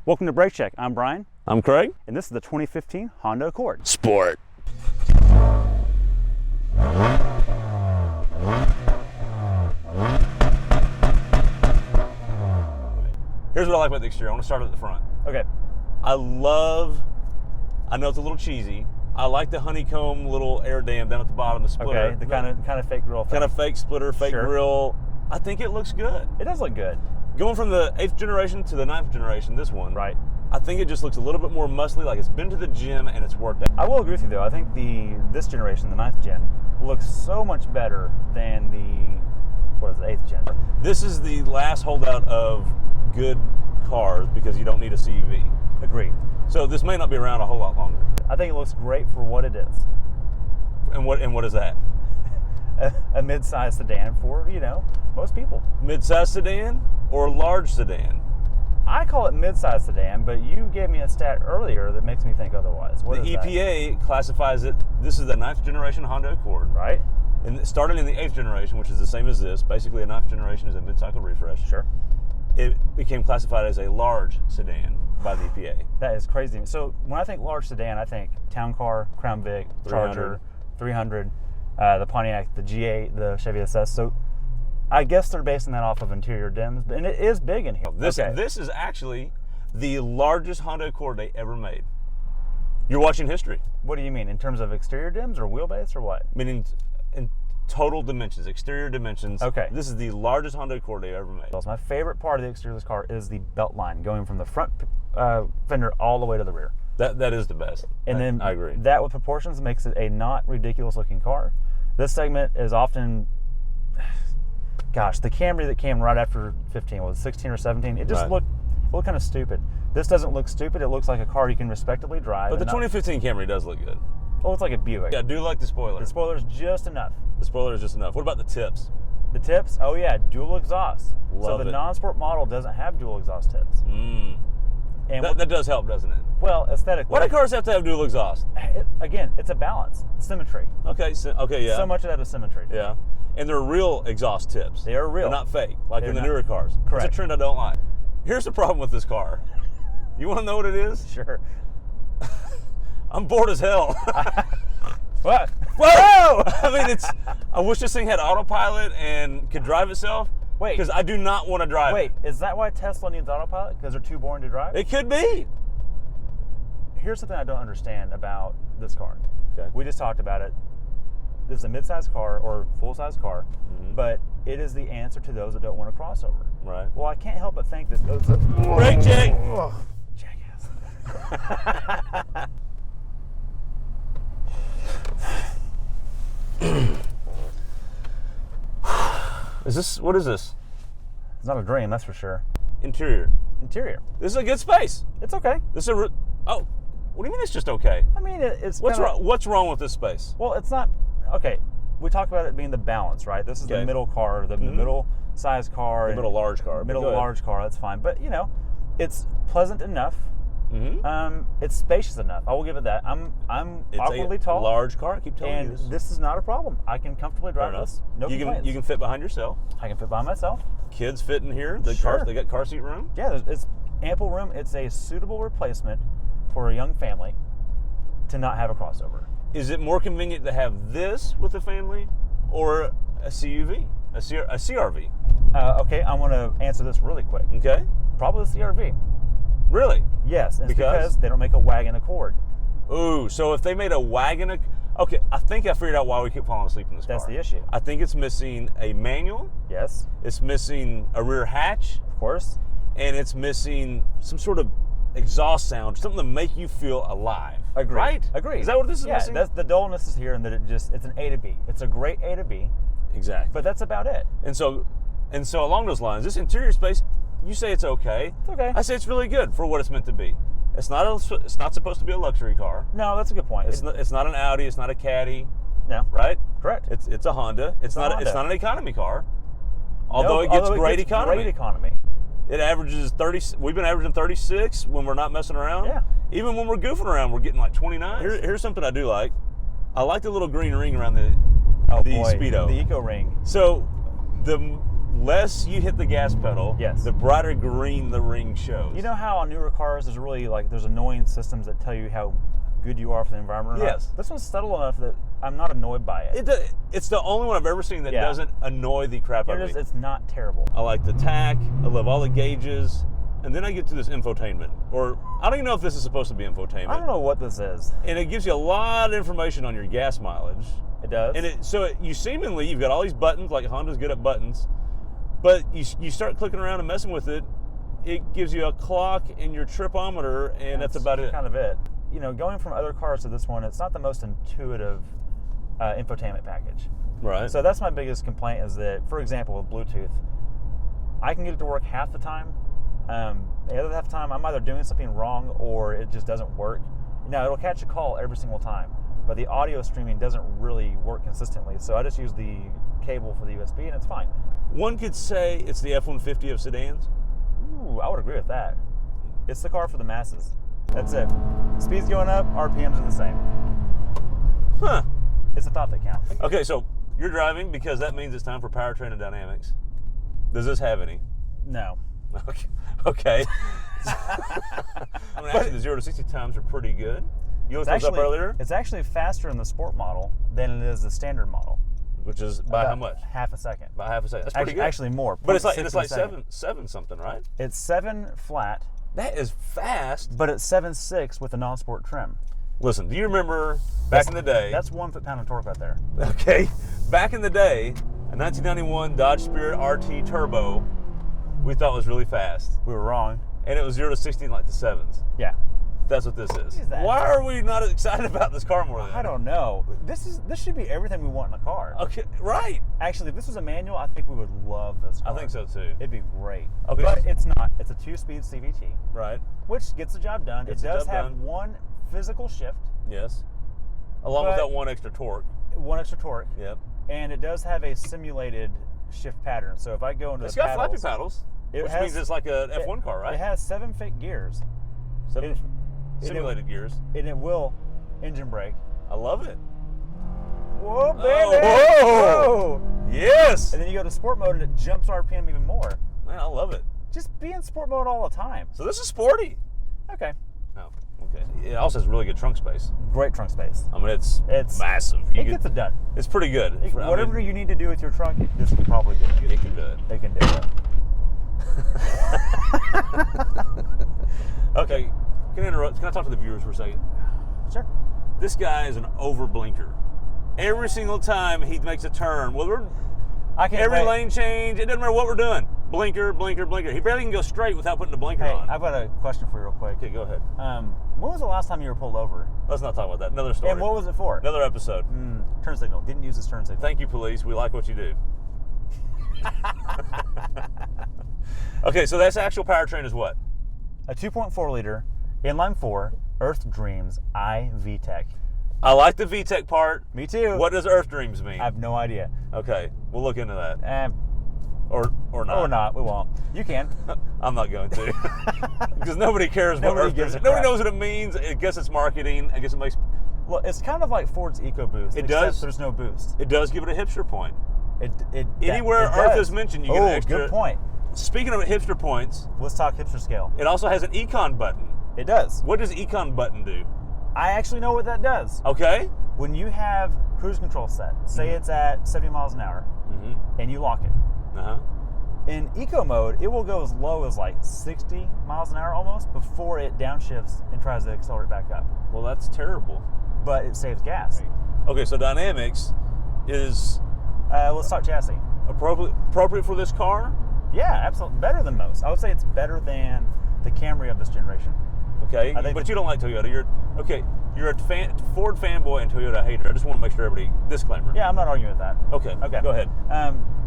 Welcome to Brake Check. I'm Brian. I'm Craig. And this is the 2015 Honda Accord. Sport. Here's what I like about the exterior. I want to start at the front. Okay. I know it's a little cheesy. I like the honeycomb little air dam down at the bottom, the splitter. Okay, the kind of fake grill thing. Kind of fake splitter, fake grill. I think it looks good. It does look good. Going from the 8th generation to the 9th generation, this one. Right. I think it just looks a little bit more muscly, like it's been to the gym and it's worked out. I will agree with you though. I think this generation, the 9th gen, looks so much better than the 8th gen. This is the last holdout of good cars because you don't need a CUV. Agreed. So this may not be around a whole lot longer. I think it looks great for what it is. And what is that? a mid-sized sedan for, most people. Mid-sized sedan or large sedan? I call it mid-sized sedan, but you gave me a stat earlier that makes me think otherwise. What is the EPA classifies it, this is the 9th generation Honda Accord. Right. And starting in the 8th generation, which is the same as this, basically a 9th generation is a mid-cycle refresh. Sure. It became classified as a large sedan by the EPA. That is crazy. So when I think large sedan, I think town car, Crown Vic, Charger, 300, the Pontiac, the G8, the Chevy SS. So I guess they're basing that off of interior dims, and it is big in here. This is actually the largest Honda Accord they ever made. You're watching history. What do you mean, in terms of exterior dims or wheelbase or what? Meaning in total dimensions, exterior dimensions. Okay. This is the largest Honda Accord they ever made. My favorite part of the exterior of this car is the belt line going from the front fender all the way to the rear. That is the best. And then I agree. That with proportions makes it a not ridiculous looking car. This segment is often, gosh, the Camry that came right after 15 was 16 or 17. It just looked kind of stupid. This doesn't look stupid. It looks like a car you can respectably drive. But the 2015 Camry does look good. Well, it's like a Buick. Yeah, I do like the spoiler. The spoiler's just enough. The spoiler is just enough. What about the tips? The tips? Oh yeah, dual exhaust. Love so the it. non-sport model doesn't have dual exhaust tips. And that does help, doesn't it? Well, aesthetically. Why do cars have to have dual exhaust? Again, it's a balance. Symmetry. Okay, yeah. So much of that is symmetry. Yeah. And they're real exhaust tips. They are real. They're not fake, like They're in the not. newer cars. Correct. It's a trend I don't like. Here's the problem with this car. You want to know what it is? Sure. I'm bored as hell. What? Whoa! I mean, I wish this thing had autopilot and could drive itself. Wait. Because I do not want to drive it. Wait, is that why Tesla needs autopilot? Because they're too boring to drive? It could be. Here's something I don't understand about this car. Okay. We just talked about it. This is a mid-size car or full-size car, but it is the answer to those that don't want a crossover. Right. Well, I can't help but think this. Brake check! Jackass. What is this? It's not a dream, that's for sure. Interior. Interior. This is a good space. It's okay. This is what do you mean it's just okay? I mean, it's What's wrong with this space? Well, it's not, okay, we talked about it being the balance, right? This is the middle car, the middle size car. The middle large car. Middle large car, that's fine. But, it's pleasant enough. It's spacious enough. I will give it that. I'm awkwardly tall. It's a large car. I keep telling you this. And this is not a problem. I can comfortably drive this. No complaints. You can fit behind yourself. I can fit by myself. Kids fit in here. They got car seat room. Yeah, it's ample room. It's a suitable replacement for a young family to not have a crossover. Is it more convenient to have this with a family or a CUV, a CRV? Okay, I want to answer this really quick. Okay. Probably the CRV. Really? Yes, it's because they don't make a wagon Accord. Ooh, so if they made a wagon, okay, I think I figured out why we keep falling asleep in this car. That's the issue. I think it's missing a manual. Yes. It's missing a rear hatch. Of course. And it's missing some sort of exhaust sound, something to make you feel alive. Agreed. Right? Agreed. Is that what this is missing? Yeah, the dullness is here, and that it's an A to B. It's a great A to B. Exactly. But that's about it. And so along those lines, this interior space, you say it's okay. It's okay. I say it's really good for what it's meant to be. It's not supposed to be a luxury car. No, that's a good point. It's not an Audi. It's not a Caddy. No. Right? Correct. It's a Honda. It's not an economy car. Although it gets great economy. Great economy. It averages 30. We've been averaging 36 when we're not messing around. Yeah. Even when we're goofing around, we're getting like 29. Here's something I do like. I like the little green ring around the Speedo. The Eco Ring. So the less you hit the gas pedal, Yes. the brighter green the ring shows. You know how on newer cars there's really there's annoying systems that tell you how good you are for the environment or Yes. not? This one's subtle enough that I'm not annoyed by it. It's the only one I've ever seen that Yeah. doesn't annoy the crap out of me. It's not terrible. I like the tack. I love all the gauges. And then I get to this infotainment. Or I don't even know if this is supposed to be infotainment. I don't know what this is. And it gives you a lot of information on your gas mileage. It does. And you've got all these buttons, like Honda's good at buttons. But you start clicking around and messing with it, it gives you a clock and your tripometer, and that's about it. Kind of it. You know, going from other cars to this one, it's not the most intuitive infotainment package. Right. So that's my biggest complaint is that, for example, with Bluetooth, I can get it to work half the time. The other half the time, I'm either doing something wrong or it just doesn't work. Now, it'll catch a call every single time, but the audio streaming doesn't really work consistently. So I just use the cable for the USB and it's fine. One could say it's the F-150 of sedans. Ooh, I would agree with that. It's the car for the masses. That's it. Speed's going up, RPMs are the same. Huh. It's a thought that counts. Okay, so you're driving because that means it's time for powertrain and dynamics. Does this have any? No. Okay. I mean, actually, the 0 to 60 times are pretty good. You looked those up earlier? It's actually faster in the sport model than it is the standard model. Which is by how much? Half a second. By half a second. That's pretty good. Actually more. But it's like seven something, right? It's 7 flat. That is fast. But it's 7.6 with a non-sport trim. Listen, do you remember back in the day? That's 1 foot-pound of torque right there. Okay. Back in the day, a 1991 Dodge Spirit RT Turbo, we thought was really fast. We were wrong. And it was 0 to 60 in like the 7s. Yeah. That's what this is. Is that? Why are we not excited about this car more than that? I don't know. This should be everything we want in a car. Okay, right. Actually, if this was a manual, I think we would love this car. I think so too. It'd be great. Okay. But it's not. It's a 2-speed CVT. Right. Which gets the job done. It does have one physical shift. Yes. Along with that one extra torque. One extra torque. Yep. And it does have a simulated shift pattern. So if I go into it's got flappy paddles, which means it's like a F1 car, right? It has 7 fake gears. Simulated gears. And it will engine brake. I love it. Whoa, baby! Oh, whoa! Yes! And then you go to sport mode and it jumps RPM even more. Man, I love it. Just be in sport mode all the time. So this is sporty. Okay. Oh, okay. It also has really good trunk space. Great trunk space. I mean, it's massive. It gets it done. It's pretty good. Whatever you need to do with your trunk, this can probably do it. It can do it. It can do it. Okay. Can I interrupt? Can I talk to the viewers for a second? Sure. This guy is an over blinker. Every single time he makes a turn, every lane change, it doesn't matter what we're doing. Blinker, blinker, blinker. He barely can go straight without putting the blinker on. I've got a question for you real quick. Okay, go ahead. When was the last time you were pulled over? Let's not talk about that. Another story. And what was it for? Another episode. Turn signal. Didn't use this turn signal. Thank you, police. We like what you do. Okay, so that's actual powertrain is what? A 2.4 liter inline 4 Earth Dreams i-Vtec. I like the VTEC part. Me too. What does Earth Dreams mean? I have no idea. Okay, we'll look into that. Or not. Or not. We won't. You can. I'm not going to. Because nobody cares what Earth Dreams. Nobody knows what it means. I guess it's marketing. I guess it makes. Well, it's kind of like Ford's EcoBoost. It does. There's no boost. It does give it a hipster point. Anywhere it Earth is mentioned, you get an extra. Good point. Speaking of hipster points, let's talk hipster scale. It also has an Econ Button. It does. What does Econ Button do? I actually know what that does. Okay. When you have cruise control set, say it's at 70 miles an hour, and you lock it. In eco mode, it will go as low as like 60 miles an hour almost before it downshifts and tries to accelerate back up. Well, that's terrible. But it saves gas. Okay, so dynamics is... let's talk chassis. Appropriate for this car? Yeah, absolutely. Better than most. I would say it's better than the Camry of this generation. Okay, but you don't like Toyota. You're a Ford fanboy and Toyota hater. I just want to make sure everybody... Disclaimer. Yeah, I'm not arguing with that. Okay, go ahead.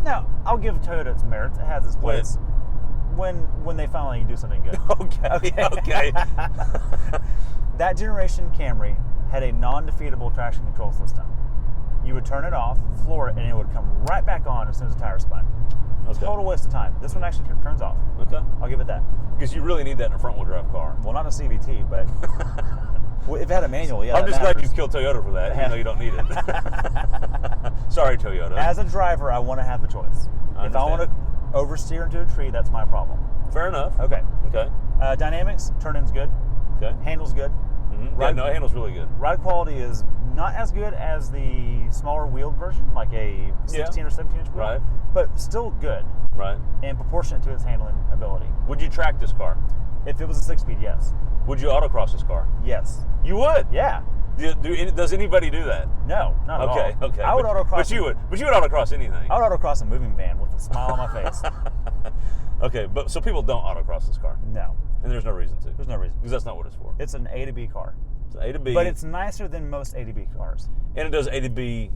Now, I'll give Toyota its merits. It has its place. When they finally do something good. Okay. That generation Camry had a non-defeatable traction control system. You would turn it off, floor it, and it would come right back on as soon as the tire spun. Okay. Total waste of time. This one actually turns off. Okay. I'll give it that. Because you really need that in a front-wheel drive car. Well, not a CVT, but if it had a manual, yeah. I'm just glad you killed Toyota for that, even though you don't need it. Sorry, Toyota. As a driver, I want to have the choice. If oversteer into a tree, that's my problem. Fair enough. Okay. Okay. Dynamics, turn-in's good. Okay. Handle's good. Mm-hmm. Yeah, no, handle's really good. Ride quality is not as good as the smaller wheeled version, like a 16 or 17 inch wheel. Right. But still good. Right. And proportionate to its handling ability. Would you track this car? If it was a 6-speed, yes. Would you autocross this car? Yes. You would? Yeah. Does anybody do that? No, not at all. Okay. I would autocross. But you would autocross anything. I would autocross a moving van with a smile on my face. Okay, but so people don't autocross this car? No. And there's no reason to? There's no reason. Because that's not what it's for. It's an A to B car. It's an A to B. But it's nicer than most A to B cars. And it does A to B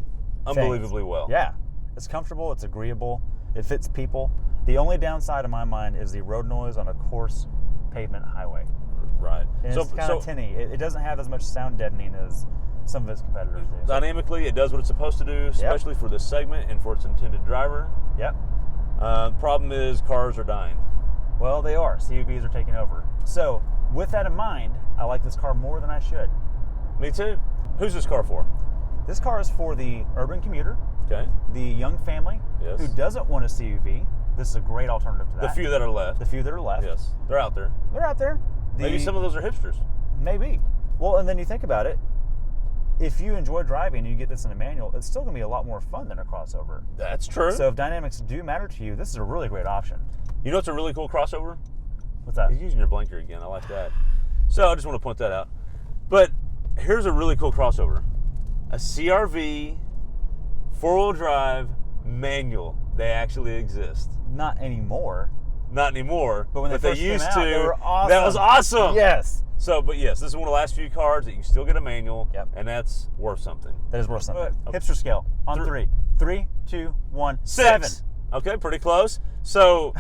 unbelievably well. Yeah. It's comfortable. It's agreeable. It fits people. The only downside in my mind is the road noise on a coarse pavement highway. Right. And it's kind of tinny. It doesn't have as much sound deadening as some of its competitors do. Dynamically, it does what it's supposed to do, especially for this segment and for its intended driver. Yep. Problem is cars are dying. Well, they are. CUVs are taking over. So, with that in mind, I like this car more than I should. Me too. Who's this car for? This car is for the urban commuter, okay, the young family yes, who doesn't want a CUV. This is a great alternative to that. The few that are left. The few that are left. Yes, they're out there. They're out there. Maybe some of those are hipsters. Maybe. Well, and then you think about it. If you enjoy driving and you get this in a manual, it's still going to be a lot more fun than a crossover. That's true. So if dynamics do matter to you, this is a really great option. You know what's a really cool crossover? What's that? You're using your blinker again. I like that. So I just want to point that out. But here's a really cool crossover. A CRV, four-wheel drive, manual. They actually exist. Not anymore. Not anymore. But when they used came out, to, they were awesome. That was awesome. Yes. So, but yes, this is one of the last few cars that you can still get a manual, yep, and that's worth something. That is worth something. Hipster scale on 3. 3, 2, 1, 6. 7. Okay, pretty close. So,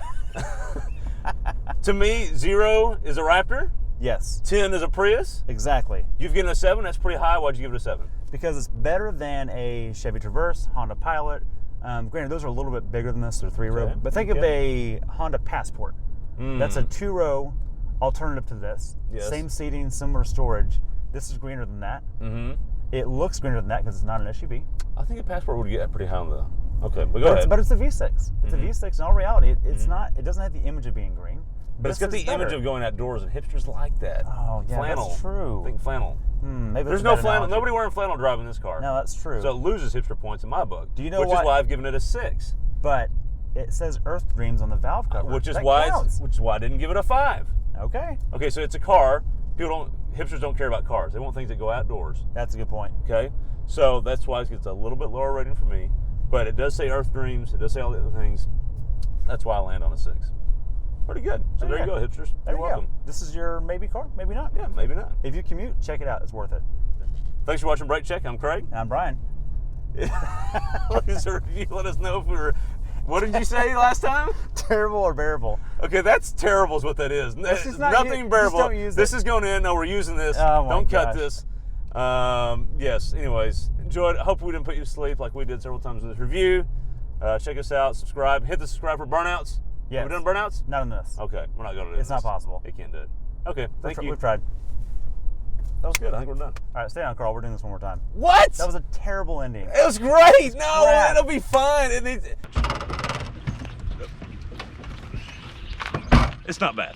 to me, 0 is a Raptor. Yes. 10 is a Prius. Exactly. You've given it a 7. That's pretty high. Why'd you give it a 7? Because it's better than a Chevy Traverse, Honda Pilot. Granted, those are a little bit bigger than this. They're 3-row. Okay. But think of a Honda Passport. That's a 2-row alternative to this. Yes. Same seating, similar storage. This is greener than that. Mm-hmm. It looks greener than that because it's not an SUV. I think a Passport would get pretty high on the. Okay, but go ahead. But it's a V6. It's a V6 in all reality. It's not. It doesn't have the image of being green. But it's got the image of going outdoors, and hipsters like that. Oh yeah, flannel. That's true. I think flannel. Maybe there's no flannel. Analogy. Nobody wearing flannel driving this car. No, that's true. So it loses hipster points in my book. Do you know which is why I've given it a 6. But it says Earth Dreams on the valve cover. Which is why I didn't give it a 5. Okay. Okay, so it's a car. Hipsters don't care about cars. They want things that go outdoors. That's a good point. Okay, so that's why it gets a little bit lower rating for me. But it does say Earth Dreams. It does say all the other things. That's why I land on a 6. Pretty good. So there you go, hipsters. You're welcome. This is your maybe car, maybe not. Yeah, maybe not. If you commute, check it out. It's worth it. Thanks for watching Brake Check. I'm Craig. And I'm Brian. Please let us know if we were. What did you say last time? Terrible or bearable? Okay, that's terrible is what that is. Nothing bearable. Just don't use this is going in. No, we're using this. Oh don't cut this. Yes, anyways, enjoyed it. Hope we didn't put you to sleep like we did several times in this review. Check us out, subscribe, hit the subscribe for burnouts. Yes. Have we done burnouts? Not in this. Okay, we're not going to do this. It's not possible. You can't do it. Okay, thank you. We've tried. That was good. I think we're done. All right, stay on, Carl. We're doing this one more time. What? That was a terrible ending. It was great. No, it'll be fine. It's not bad.